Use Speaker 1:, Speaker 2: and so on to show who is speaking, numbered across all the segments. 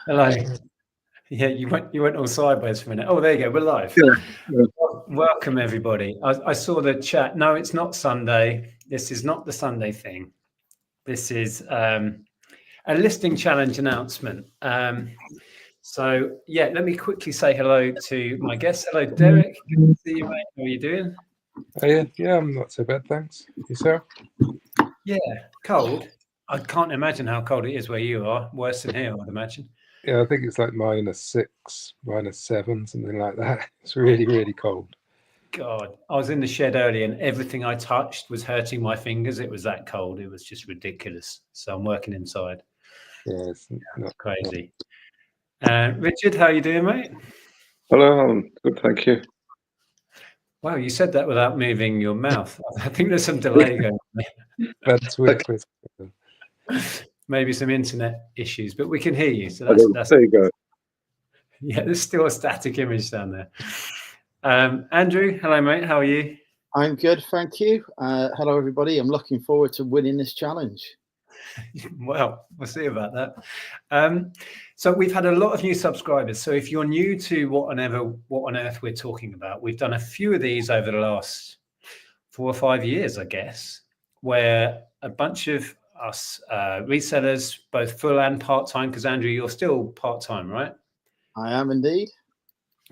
Speaker 1: Hello. Yeah, you went all sideways for a minute. Oh, there you go. We're live.
Speaker 2: Yeah.
Speaker 1: Welcome, everybody. I saw the chat. No, it's not Sunday. This is not the Sunday thing. This is a listing challenge announcement. So, yeah, let me quickly say hello to my guests. Hello, Derek. Good to see you, mate. How are you doing?
Speaker 3: Yeah, I'm not so bad, thanks. Yourself?
Speaker 1: Yeah, cold. I can't imagine how cold it is where you are. Worse than here, I'd imagine.
Speaker 3: Yeah, I think it's like -6, -7, something like that. It's really, really cold.
Speaker 1: God, I was in the shed earlier and everything I touched was hurting my fingers. It was that cold. It was just ridiculous. So I'm working inside.
Speaker 3: Yeah, it's not
Speaker 1: Crazy. Richard, how are you doing, mate?
Speaker 2: Hello, I'm good, thank you.
Speaker 1: Wow, you said that without moving your mouth. I think there's some delay going on
Speaker 3: bad Twitter.
Speaker 1: Maybe some internet issues, but we can hear you. So that's
Speaker 2: there you go.
Speaker 1: Yeah, there's still a static image down there. Andrew, hello, mate. How are you?
Speaker 4: I'm good, thank you. Hello, everybody. I'm looking forward to winning this challenge.
Speaker 1: Well, we'll see about that. So we've had a lot of new subscribers. So if you're new to what on earth we're talking about, we've done a few of these over the last 4 or 5 years, I guess, where a bunch of us resellers, both full and part-time, because Andrew, you're still part-time, right?
Speaker 4: I am indeed.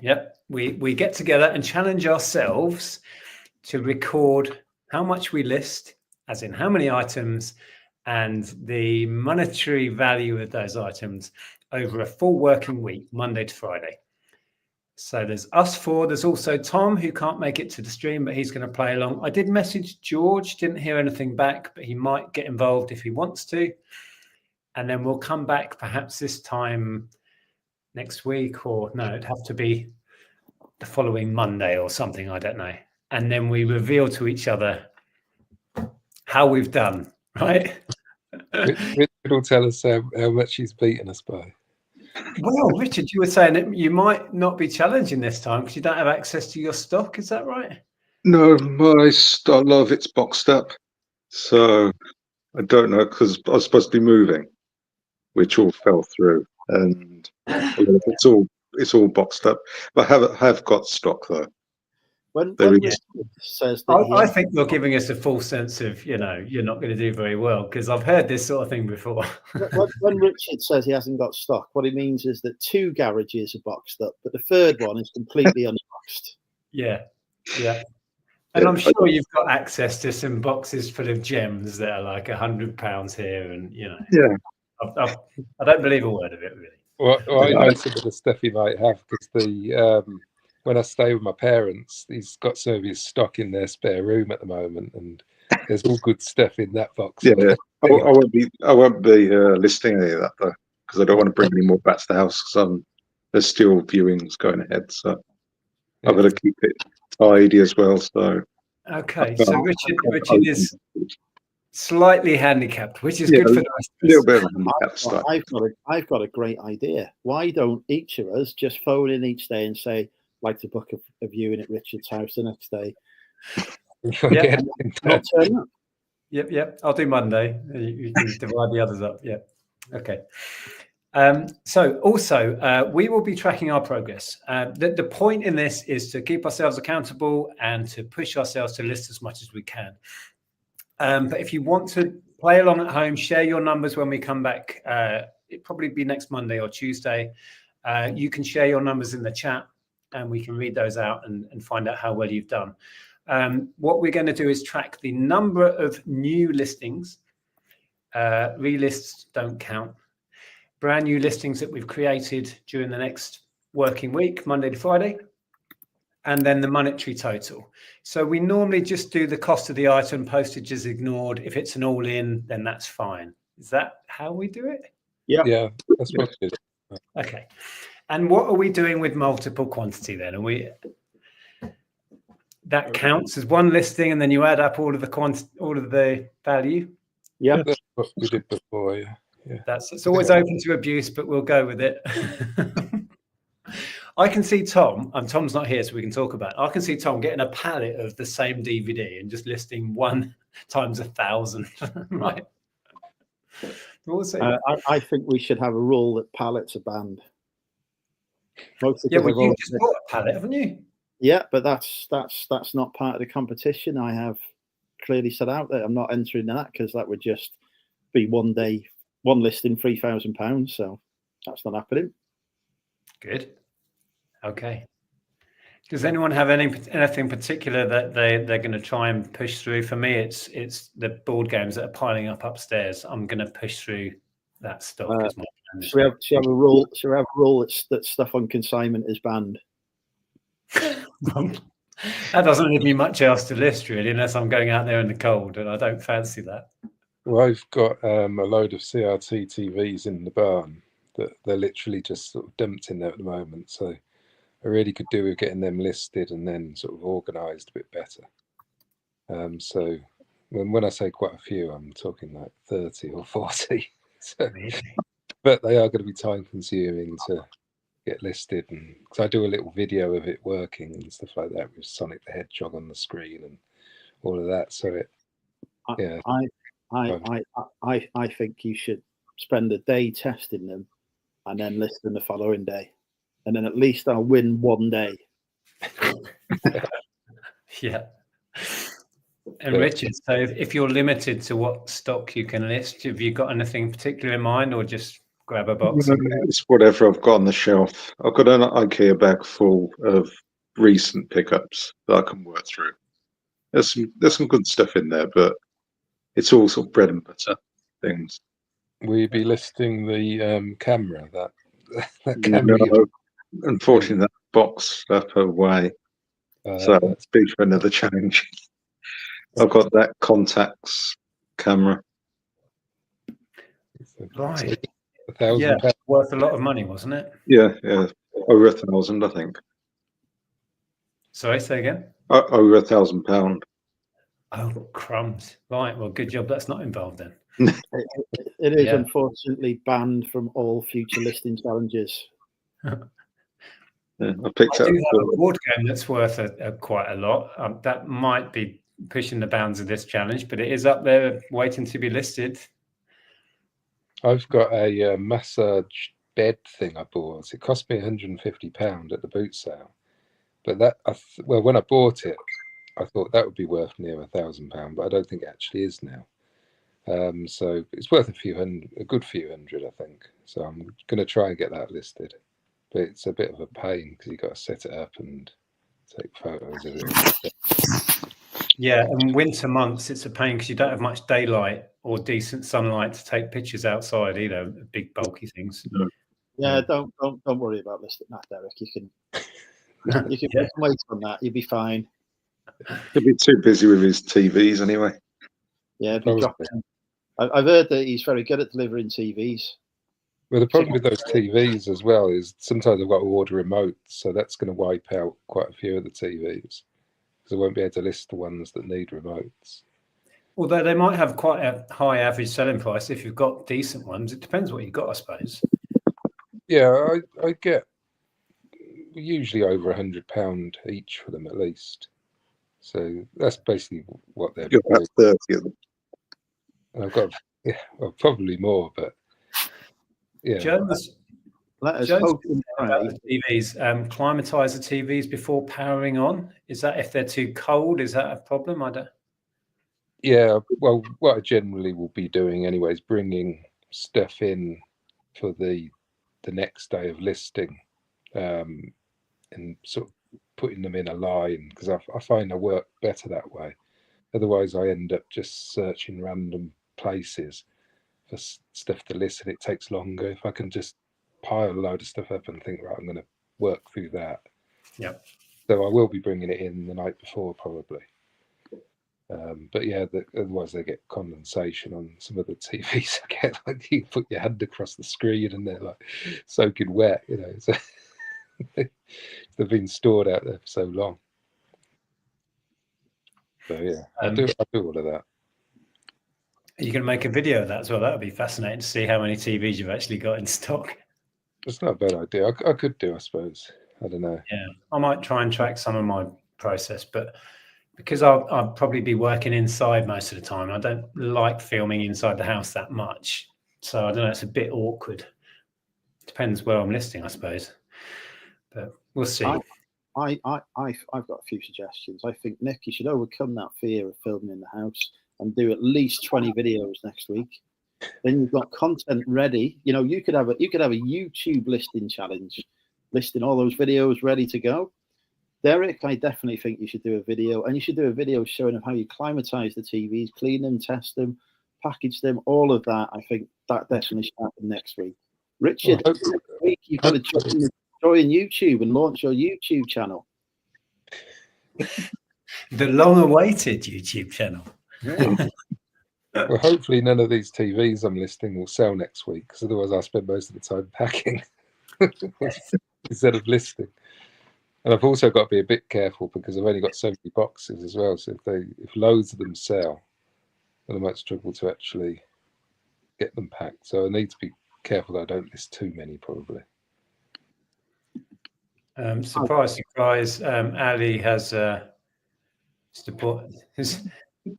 Speaker 1: Yep. We get together and challenge ourselves to record how much we list, as in how many items, and the monetary value of those items over a full working week, Monday to Friday. So there's us four. There's also Tom, who can't make it to the stream, but he's going to play along. I did message George, didn't hear anything back, but he might get involved if he wants to. And then we'll come back perhaps this time next week, or no, it'd have to be the following Monday or something, I don't know. And then we reveal to each other how we've done, right?
Speaker 3: Richard will tell us how much he's beaten us by.
Speaker 1: Well, Richard, you were saying that you might not be challenging this time because you don't have access to your stock. Is that right?
Speaker 2: No, my a lot of it's boxed up, so I don't know, because I was supposed to be moving, which all fell through, and it's all boxed up. But I have got stock though.
Speaker 4: When
Speaker 2: Richard
Speaker 4: says that
Speaker 1: I think you're giving us a false sense of, you're not going to do very well, because I've heard this sort of thing before.
Speaker 4: when Richard says he hasn't got stock, what he means is that 2 garages are boxed up, but the third one is completely unboxed.
Speaker 1: Yeah. And I'm sure you've got access to some boxes full of gems that are like £100 here, and
Speaker 2: Yeah.
Speaker 1: I don't believe a word of it, really.
Speaker 3: Well, I know some of the stuff he might have, because when I stay with my parents, he's got some of his stock in their spare room at the moment, and there's all good stuff in that box.
Speaker 2: Yeah, I won't be listing any of that though, because I don't want to bring any more back to the house. Because there's still viewings going ahead, so I've got to keep it tidy as well. So
Speaker 1: okay, so Richard is slightly handicapped, which is good for the rest
Speaker 2: a little bit of a handicap.
Speaker 4: I've got a great idea. Why don't each of us just phone in each day and say, like to book a viewing at Richard's house the next day?
Speaker 1: Yep. I'll do Monday. You can divide the others up. Yep. Okay. So also, we will be tracking our progress. The point in this is to keep ourselves accountable and to push ourselves to list as much as we can. But if you want to play along at home, share your numbers when we come back. It'll probably be next Monday or Tuesday. You can share your numbers in the chat, and we can read those out and find out how well you've done. What we're going to do is track the number of new listings. Relists don't count. Brand new listings that we've created during the next working week, Monday to Friday, and then the monetary total. So we normally just do the cost of the item, postage is ignored. If it's an all-in, then that's fine. Is that how we do it?
Speaker 3: Yeah, that's what it is.
Speaker 1: Okay. And what are we doing with multiple quantity then? That counts as one listing, and then you add up all of the value.
Speaker 4: Yeah,
Speaker 3: that's what we did before. Yeah.
Speaker 1: It's always open to abuse, but we'll go with it. I can see Tom, and Tom's not here, so we can talk about it. I can see Tom getting a pallet of the same DVD and just listing 1 times 1,000, right? We'll see.
Speaker 4: I think we should have a rule that pallets are banned. Mostly
Speaker 1: Yeah,
Speaker 4: because
Speaker 1: well, you just bought a pallet, haven't you?
Speaker 4: yeah, but that's not part of the competition. I have clearly said out that I'm not entering that because that would just be one listing, £3,000. So that's not happening.
Speaker 1: Good. Okay. Does anyone have anything particular that they're going to try and push through? For me, it's the board games that are piling up upstairs. I'm going to push through that stock. As my plan this
Speaker 4: Should we
Speaker 1: week.
Speaker 4: have a rule? Should we have a rule that stuff on consignment is banned?
Speaker 1: That doesn't leave me much else to list, really, unless I'm going out there in the cold, and I don't fancy that.
Speaker 3: Well, I've got a load of CRT TVs in the barn that they're literally just sort of dumped in there at the moment. So I really could do with getting them listed and then sort of organised a bit better. So when I say quite a few, I'm talking like 30 or 40. So, but they are going to be time consuming to get listed, and because I do a little video of it working and stuff like that with Sonic the Hedgehog on the screen and all of that. So yeah.
Speaker 4: I think you should spend a day testing them and then list them the following day, and then at least I'll win one day.
Speaker 1: Yeah. And Richard, so if you're limited to what stock you can list, have you got anything particular in mind, or just grab a box?
Speaker 2: It's whatever I've got on the shelf. I've got an IKEA bag full of recent pickups that I can work through. There's some good stuff in there, but it's all sort of bread and butter things.
Speaker 3: Will you be listing the camera? That
Speaker 2: No,
Speaker 3: camera?
Speaker 2: unfortunately, that box up away. So it's big for another challenge. I've got that Contax camera.
Speaker 1: Right.
Speaker 3: £1,000.
Speaker 1: Yeah, worth a lot of money, wasn't it?
Speaker 2: Yeah, over 1,000, I think.
Speaker 1: Sorry, say again.
Speaker 2: Over £1,000.
Speaker 1: Oh, crumbs. Right. Well, good job that's not involved then.
Speaker 4: It is unfortunately banned from all future listing challenges.
Speaker 2: Yeah, I picked
Speaker 1: I
Speaker 2: up
Speaker 1: do have a board game that's worth quite a lot. That might be pushing the bounds of this challenge, but it is up there waiting to be listed.
Speaker 3: I've got a massage bed thing I bought. It cost me £150 at the boot sale, but when I bought it, I thought that would be worth near £1,000, but I don't think it actually is now. So it's worth a good few hundred, I think. So I'm going to try and get that listed, but it's a bit of a pain because you've got to set it up and take photos of it.
Speaker 1: Yeah, and winter months it's a pain because you don't have much daylight or decent sunlight to take pictures outside either. Big bulky things.
Speaker 4: Yeah, don't worry about listing that, Derek. You can wait on that. You'll be fine.
Speaker 2: He'll be too busy with his TVs anyway.
Speaker 4: Yeah, I've heard that he's very good at delivering TVs.
Speaker 3: Well, the problem with those TVs as well is sometimes I've got to order remotes, so that's going to wipe out quite a few of the TVs because I won't be able to list the ones that need remotes.
Speaker 1: Although they might have quite a high average selling price if you've got decent ones. It depends what you've got, I suppose.
Speaker 3: Yeah, I get usually over £100 each for them at least. So that's basically what they're.
Speaker 2: You've got 30 of them.
Speaker 3: And I've got probably more, but yeah.
Speaker 1: Jones,
Speaker 4: Let us
Speaker 1: Jones
Speaker 4: hope and pray.
Speaker 1: TVs, climatize the TVs before powering on. Is that if they're too cold? Is that a problem? I don't.
Speaker 3: Yeah, well, what I generally will be doing anyway is bringing stuff in for the next day of listing, and sort of putting them in a line because I find I work better that way. Otherwise, I end up just searching random places for stuff to list, and it takes longer. If I can just pile a load of stuff up and think, right, I'm going to work through that.
Speaker 1: Yeah.
Speaker 3: So I will be bringing it in the night before probably. But yeah, otherwise they get condensation on some of the TVs. I get like you put your hand across the screen and they're like soaking wet, you know. So they've been stored out there for so long. So yeah, I do all of that.
Speaker 1: Are you going to make a video of that as well? That would be fascinating to see how many TVs you've actually got in stock.
Speaker 3: It's not a bad idea. I could do, I suppose. I don't know.
Speaker 1: Yeah, I might try and track some of my process, but because I'll probably be working inside most of the time, I don't like filming inside the house that much. So I don't know. It's a bit awkward. Depends where I'm listing, I suppose. But we'll see.
Speaker 4: I've got a few suggestions. I think, Nick, you should overcome that fear of filming in the house and do at least 20 videos next week. Then you've got content ready. You know, you could have a YouTube listing challenge, listing all those videos ready to go. Derek, I definitely think you should do a video, and you should do a video showing how you climatize the TVs, clean them, test them, package them, all of that. I think that definitely should happen next week. Richard, next week you've got to join YouTube and launch your YouTube channel.
Speaker 1: The long-awaited YouTube channel.
Speaker 4: Yeah.
Speaker 3: Well, hopefully none of these TVs I'm listing will sell next week, because otherwise I'll spend most of the time packing instead of listing. And I've also got to be a bit careful because I've only got so many boxes as well. So if loads of them sell, then I might struggle to actually get them packed. So I need to be careful that I don't list too many, probably.
Speaker 1: Surprise, surprise. Ali has support.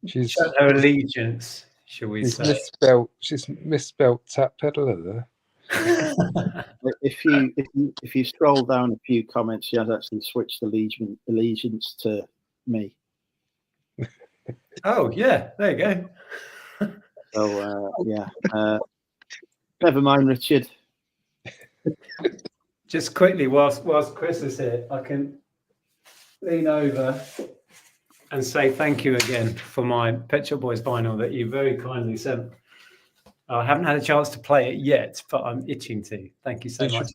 Speaker 3: She's
Speaker 1: Shown her allegiance, shall we say?
Speaker 3: She's misspelled tap peddler there.
Speaker 4: If you scroll down a few comments, she has actually switched allegiance to me.
Speaker 1: Oh yeah, there you go.
Speaker 4: So yeah, never mind, Richard.
Speaker 1: Just quickly, whilst Chris is here, I can lean over and say thank you again for my Pet Shop Boys vinyl that you very kindly sent. I haven't had a chance to play it yet, but I'm itching to. Thank you so much.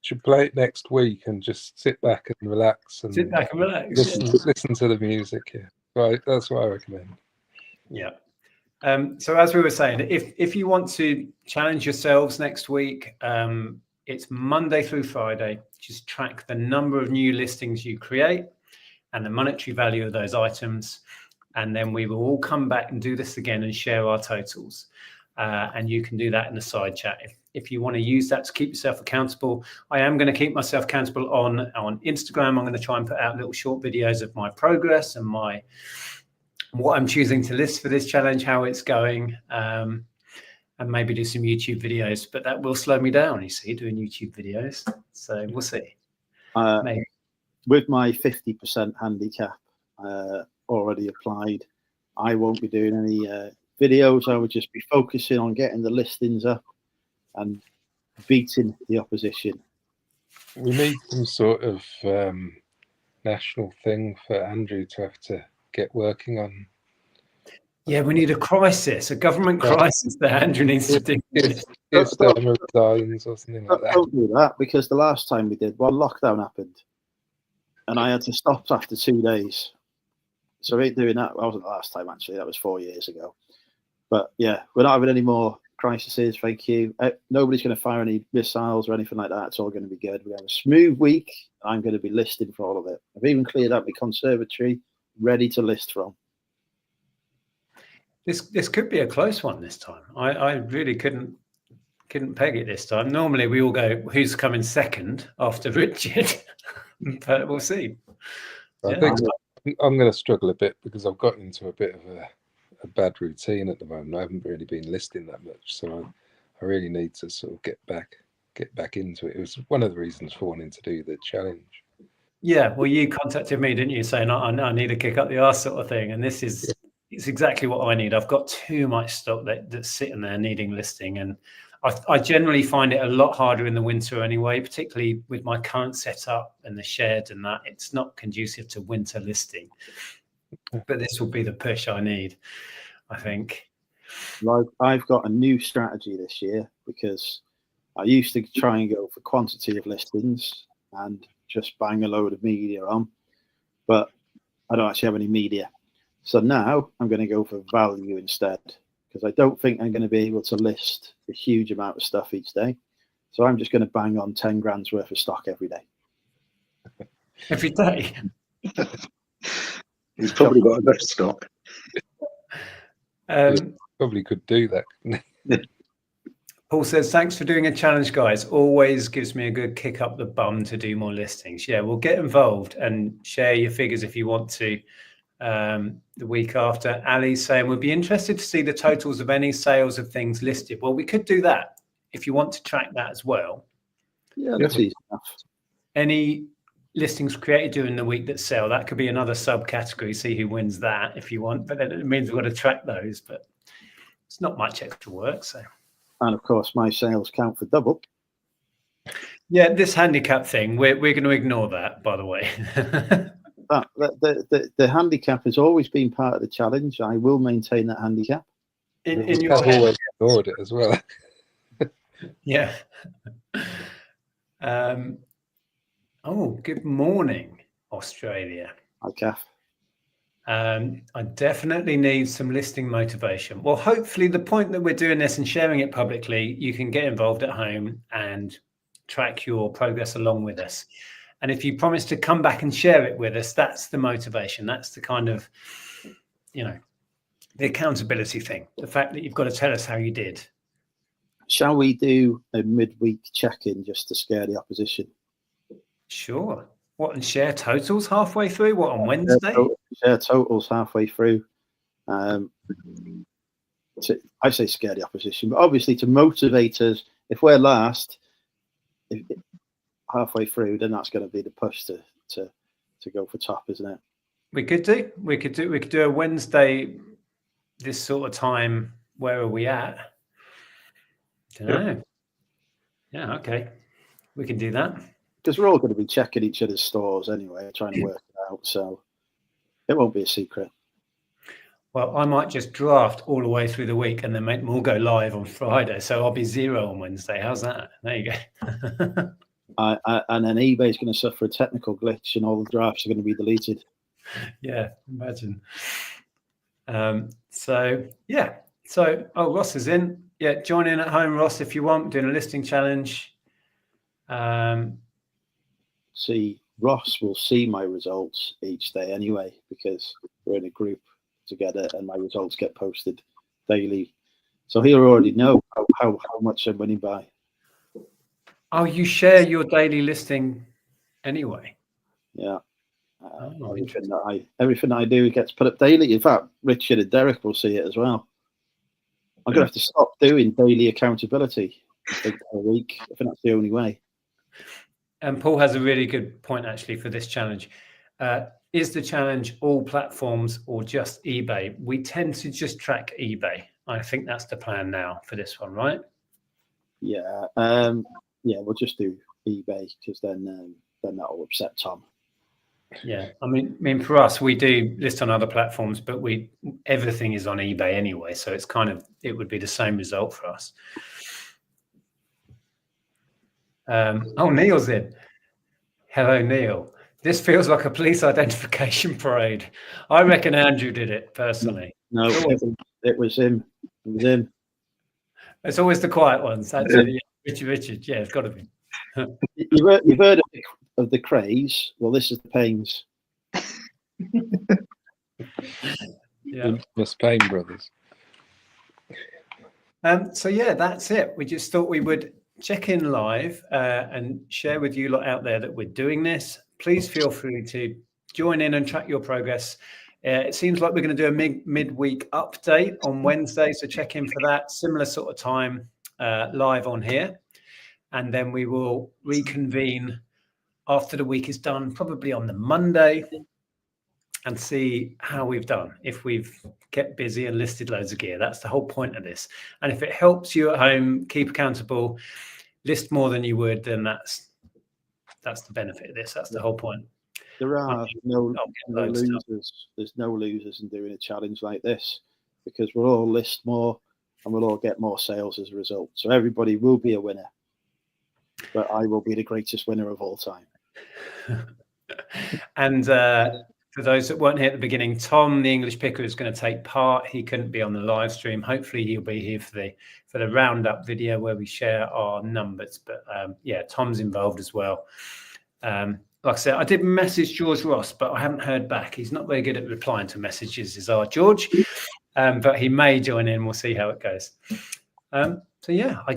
Speaker 3: Should play it next week and just sit back and relax and
Speaker 1: Sit back and relax.
Speaker 3: listen to the music. Yeah, right. That's what I recommend.
Speaker 1: Yeah. So as we were saying, if you want to challenge yourselves next week, it's Monday through Friday. Just track the number of new listings you create and the monetary value of those items, and then we will all come back and do this again and share our totals. And you can do that in the side chat if you want to use that to keep yourself accountable. I am going to keep myself accountable on Instagram. I'm going to try and put out little short videos of my progress and what I'm choosing to list for this challenge, how it's going, and maybe do some YouTube videos. But that will slow me down, you see, doing YouTube videos. So we'll see. Maybe.
Speaker 4: With my 50% handicap already applied, I won't be doing any videos. I would just be focusing on getting the listings up and beating the opposition.
Speaker 3: We need some sort of national thing for Andrew to have to get working on.
Speaker 1: Yeah, we need a crisis, a government crisis that Andrew needs to do.
Speaker 3: It's the Emerald Islands or something like that.
Speaker 4: Don't do that, because the last time we did, lockdown happened and I had to stop after 2 days. So we ain't doing that. That wasn't the last time, actually. That was 4 years ago. But yeah, we're not having any more crises. Thank you. Nobody's going to fire any missiles or anything like that. It's all going to be good. We have a smooth week. I'm going to be listing for all of it. I've even cleared out my conservatory, ready to list from.
Speaker 1: This could be a close one this time. I really couldn't peg it this time. Normally we all go, who's coming second after Richard? But we'll see.
Speaker 3: I think I'm going to struggle a bit because I've got into a bit of a bad routine at the moment. I haven't really been listing that much, so I really need to sort of get back into it. It was one of the reasons for wanting to do the challenge.
Speaker 1: Yeah, well, you contacted me, didn't you, saying I need a kick up the arse sort of thing, and this is it's exactly what I need. I've got too much stock that's sitting there needing listing, and I generally find it a lot harder in the winter anyway, particularly with my current setup and the shed and that. It's not conducive to winter listing, but this will be the push I need, I think.
Speaker 4: Like, I've got a new strategy this year, because I used to try and go for quantity of listings and just bang a load of media on, but I don't actually have any media. So now I'm going to go for value instead, because I don't think I'm going to be able to list a huge amount of stuff each day. So I'm just going to bang on 10 grand's worth of stock every day.
Speaker 1: Every day?
Speaker 2: He's probably got enough stock.
Speaker 3: Probably could do that.
Speaker 1: Paul says, thanks for doing a challenge, guys. Always gives me a good kick up the bum to do more listings. Yeah, we'll get involved and share your figures if you want to. the week after. Ali's saying, we'd be interested to see the totals of any sales of things listed. Well, we could do that if you want to track that as well.
Speaker 4: Yeah, that's easy enough.
Speaker 1: Any listings created during the week that sell, that could be another subcategory. See who wins that if you want, but then it means we've got to track those, but it's not much extra work. So,
Speaker 4: and of course, my sales count for double.
Speaker 1: Yeah, this handicap thing, we're going to ignore that, by the way.
Speaker 4: The handicap has always been part of the challenge. I will maintain that handicap.
Speaker 1: In
Speaker 3: I've
Speaker 1: your
Speaker 3: always ignored it as well.
Speaker 1: Yeah. Oh, good morning, Australia.
Speaker 4: Hi, Kath.
Speaker 1: I definitely need some listing motivation. Well, hopefully the point that we're doing this and sharing it publicly, you can get involved at home and track your progress along with us. And if you promise to come back and share it with us, that's the motivation. That's the kind of, the accountability thing. The fact that you've got to tell us how you did.
Speaker 4: Shall we do a midweek check-in just to scare the opposition?
Speaker 1: Sure. What, and share totals halfway through? What, on Wednesday?
Speaker 4: Share totals halfway through. I say scare the opposition, but obviously to motivate us, if we're last, halfway through, then that's going to be the push to go for top, isn't it?
Speaker 1: We could do a Wednesday this sort of time. Where are we at? Don't know. Yeah, okay. We can do that.
Speaker 4: Because we're all going to be checking each other's stores anyway, trying to work it out. So it won't be a secret.
Speaker 1: Well, I might just draft all the way through the week and then make them all go live on Friday. So I'll be 0 on Wednesday. How's that? There you go.
Speaker 4: And then eBay's going to suffer a technical glitch and all the drafts are going to be deleted.
Speaker 1: Yeah, imagine. So Ross is in. Yeah, join in at home, Ross, if you want. Doing a listing challenge.
Speaker 4: See, Ross will see my results each day anyway, because we're in a group together and my results get posted daily. So he'll already know how much I'm winning by.
Speaker 1: Oh, you share your daily listing anyway?
Speaker 4: Yeah. Everything that I do gets put up daily. In fact, Richard and Derek will see it as well. I'm going to have to stop doing daily accountability a week. I think that's the only way.
Speaker 1: And Paul has a really good point actually for this challenge. Is the challenge all platforms or just eBay? We tend to just track eBay. I think that's the plan now for this one, right?
Speaker 4: Yeah. We'll just do eBay because then that'll upset Tom.
Speaker 1: Yeah, I mean, for us, we do list on other platforms, but everything is on eBay anyway, so it would be the same result for us. Neil's in. Hello, Neil. This feels like a police identification parade. I reckon Andrew did it personally.
Speaker 4: No, it was him. It was him.
Speaker 1: It's always the quiet ones. That's it. Yeah. Richard. Yeah, it's got to be.
Speaker 4: You've heard of the craze. Well, this is the pains.
Speaker 1: Yeah.
Speaker 3: Miss Payne Brothers.
Speaker 1: So yeah, that's it. We just thought we would check in live and share with you lot out there that we're doing this. Please feel free to join in and track your progress. It seems like we're going to do a midweek update on Wednesday, so check in for that. Similar sort of time live on here. And then we will reconvene after the week is done, probably on the Monday, and see how we've done. If we've kept busy and listed loads of gear, that's the whole point of this. And if it helps you at home keep accountable, list more than you would, then that's the benefit of this. That's the whole point.
Speaker 4: There are no losers. There's no losers in doing a challenge like this because we'll all list more and we'll all get more sales as a result. So everybody will be a winner. But I will be the greatest winner of all time.
Speaker 1: And for those that weren't here at the beginning, Tom, the English picker, is going to take part. He couldn't be on the live stream. Hopefully he'll be here for the roundup video where we share our numbers. But Tom's involved as well. Like I said, I did message George Ross, but I haven't heard back. He's not very good at replying to messages, is our George. But he may join in. We'll see how it goes. I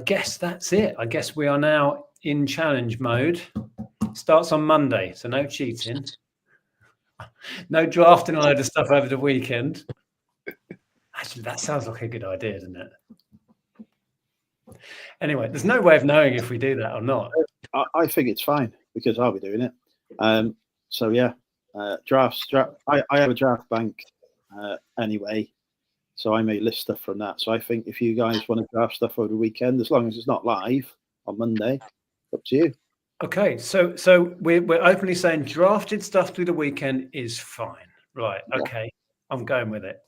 Speaker 1: guess that's it. I guess we are now in challenge mode. Starts on Monday, so no cheating. No drafting a load of stuff over the weekend. Actually, that sounds like a good idea, doesn't it? Anyway, there's no way of knowing if we do that or not.
Speaker 4: I think it's fine because I'll be doing it. So yeah, drafts. I have a draft bank anyway, so I may list stuff from that. So I think if you guys want to draft stuff over the weekend, as long as it's not live on Monday, up to you.
Speaker 1: Okay, so we're openly saying drafted stuff through the weekend is fine, right? Okay, I'm going with it.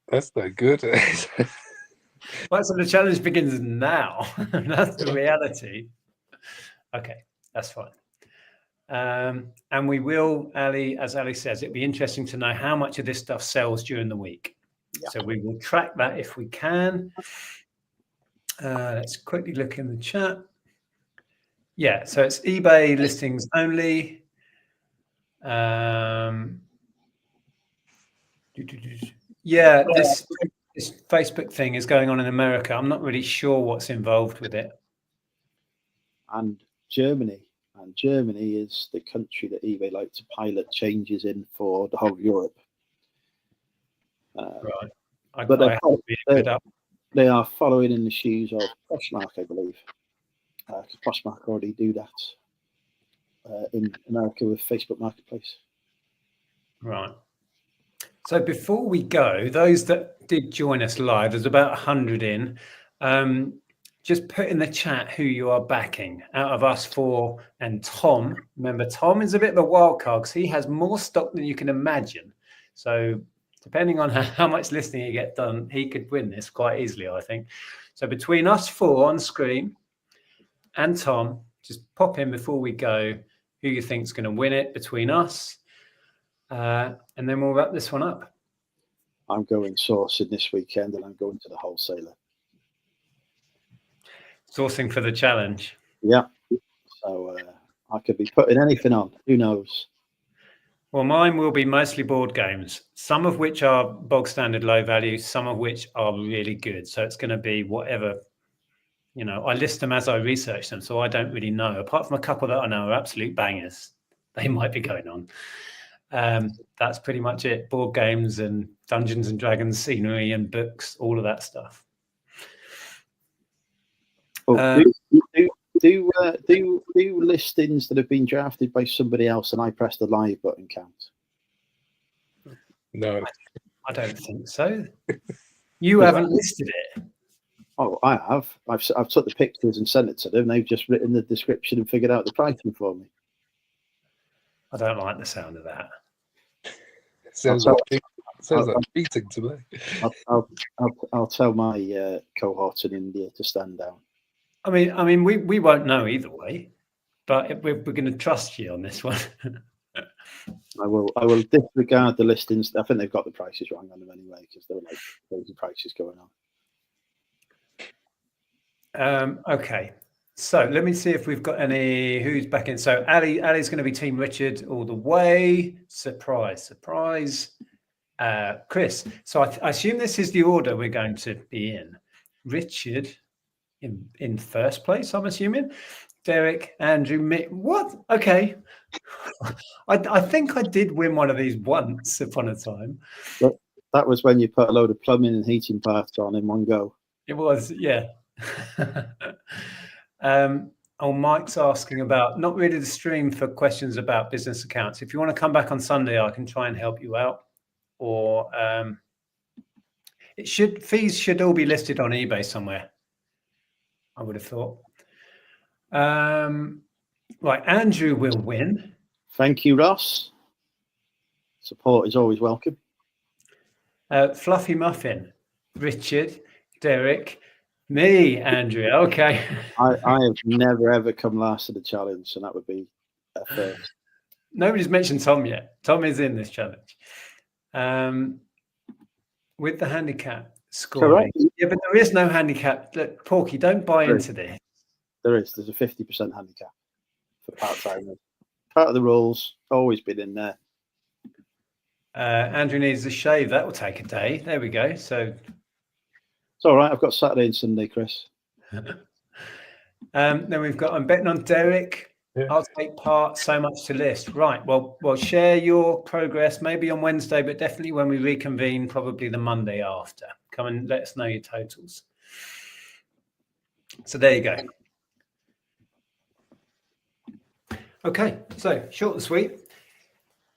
Speaker 3: That's no good.
Speaker 1: Right, so the challenge begins now. That's the reality. Okay, that's fine. And we will, Ali, as Ali says, it'd be interesting to know how much of this stuff sells during the week.
Speaker 4: Yeah.
Speaker 1: So we will track that if we can. Let's quickly look in the chat. Yeah, so it's eBay listings only. Yeah, this Facebook thing is going on in America. I'm not really sure what's involved with it.
Speaker 4: And Germany is the country that eBay like to pilot changes in for the whole of Europe.
Speaker 1: Right.
Speaker 4: But
Speaker 1: They
Speaker 4: they are following in the shoes of Poshmark, I believe. Because Poshmark already do that in America with Facebook Marketplace.
Speaker 1: Right. So before we go, those that did join us live, there's about 100 in. Just put in the chat who you are backing out of us four and Tom. Remember, Tom is a bit of a wild card because he has more stock than you can imagine. So depending on how much listening you get done, he could win this quite easily, I think. So between us four on screen and Tom, just pop in before we go who you think is going to win it between us. And then we'll wrap this one up.
Speaker 4: I'm going sourcing this weekend and I'm going to the wholesaler.
Speaker 1: Sourcing for the challenge.
Speaker 4: Yeah. So I could be putting anything on. Who knows?
Speaker 1: Well, mine will be mostly board games, some of which are bog standard low value, some of which are really good. So it's going to be whatever, I list them as I research them. So I don't really know, apart from a couple that I know are absolute bangers. They might be going on. That's pretty much it. Board games and Dungeons and Dragons scenery and books, all of that stuff.
Speaker 4: Do listings that have been drafted by somebody else and I press the live button count?
Speaker 3: No,
Speaker 1: I don't think so. You haven't listed it.
Speaker 4: Oh, I have. I've took the pictures and sent it to them. They've just written the description and figured out the pricing for me.
Speaker 1: I don't like the sound of that.
Speaker 3: it sounds like cheating to me.
Speaker 4: I'll tell my cohort in India to stand down.
Speaker 1: I mean, we won't know either way, but we're going to trust you on this one.
Speaker 4: I will disregard the listings. I think they've got the prices wrong on them anyway because there were like crazy prices going on.
Speaker 1: Okay, so let me see if we've got who's back in. So Ali's going to be Team Richard all the way. Surprise. Chris. So I assume this is the order we're going to be in. Richard in first place, I'm assuming. Derek, Andrew, Mick. What? Okay. I think I did win one of these once upon a time.
Speaker 4: But that was when you put a load of plumbing and heating parts on in one go.
Speaker 1: It was, yeah. Mike's asking about not really the stream for questions about business accounts. If you want to come back on Sunday, I can try and help you out. Or fees should all be listed on eBay somewhere, I would have thought. Right, Andrew will win.
Speaker 4: Thank you, Ross. Support is always welcome.
Speaker 1: Fluffy Muffin, Richard, Derek, me, Andrew. Okay.
Speaker 4: I have never ever come last to the challenge, and that would be a first.
Speaker 1: Nobody's mentioned Tom yet. Tom is in this challenge. With the handicap scoring.
Speaker 4: Correct.
Speaker 1: Yeah, but there is no handicap. Look, Porky, don't buy into this.
Speaker 4: There's a 50% handicap for part-timers. Part of the rules, always been in there.
Speaker 1: Andrew needs a shave. That will take a day. There we go. So
Speaker 4: it's all right. I've got Saturday and Sunday, Chris.
Speaker 1: Then we've got, I'm betting on Derek,
Speaker 3: Yeah.
Speaker 1: I'll take part. So much to list. Right. Well, share your progress maybe on Wednesday, but definitely when we reconvene, probably the Monday after. Come and let us know your totals. So there you go. Okay. So short and sweet.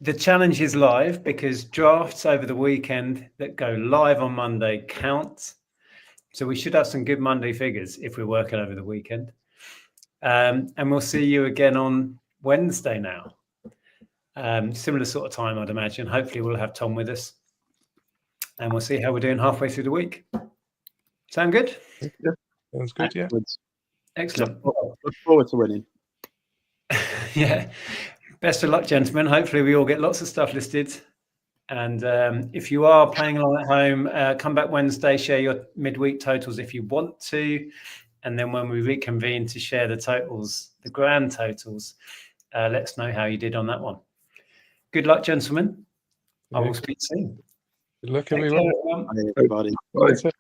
Speaker 1: The challenge is live because drafts over the weekend that go live on Monday count. So we should have some good Monday figures if we're working over the weekend. And we'll see you again on Wednesday now. Similar sort of time, I'd imagine. Hopefully we'll have Tom with us. And we'll see how we're doing halfway through the week. Sound good?
Speaker 3: Sounds good, yeah.
Speaker 1: Excellent.
Speaker 4: Look forward to winning.
Speaker 1: Yeah. Best of luck, gentlemen. Hopefully we all get lots of stuff listed. And if you are playing along at home, come back Wednesday, share your midweek totals if you want to. And then when we reconvene to share the totals, the grand totals, let us know how you did on that one. Good luck, gentlemen. I will speak soon.
Speaker 3: Good luck,
Speaker 1: Take care,
Speaker 3: everyone.
Speaker 1: everyone.
Speaker 4: Bye, everybody.
Speaker 2: Bye.